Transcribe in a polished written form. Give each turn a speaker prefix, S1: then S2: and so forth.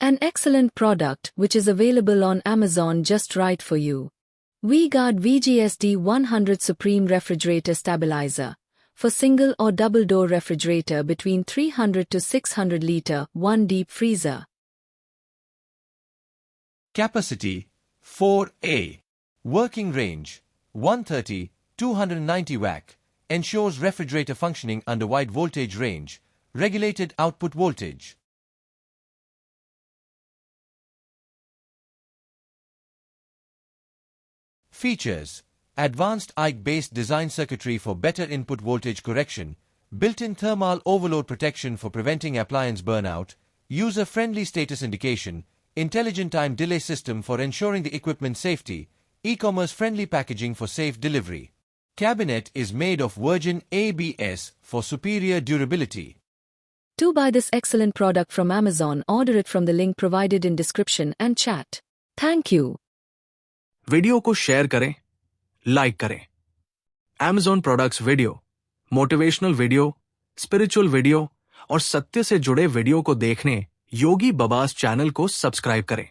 S1: An excellent product which is available on Amazon just right for you. V-Guard VGSD 100 Supreme Refrigerator Stabilizer. For single or double door refrigerator between 300 to 600 liter, 1 deep freezer.
S2: Capacity 4A. Working range 130, 290 watt. Ensures refrigerator functioning under wide voltage range. Regulated output voltage. Features: advanced IC-based design circuitry for better input voltage correction, built-in thermal overload protection for preventing appliance burnout, user-friendly status indication, intelligent time delay system for ensuring the equipment safety, e-commerce friendly packaging for safe delivery. Cabinet is made of virgin ABS for superior durability.
S1: To buy this excellent product from Amazon, order it from the link provided in description and chat. Thank you.
S3: Video को share करें, like करें। Amazon products video, motivational video, spiritual video और सत्य से जुड़े video को देखने योगी बाबास channel को सब्सक्राइब करें।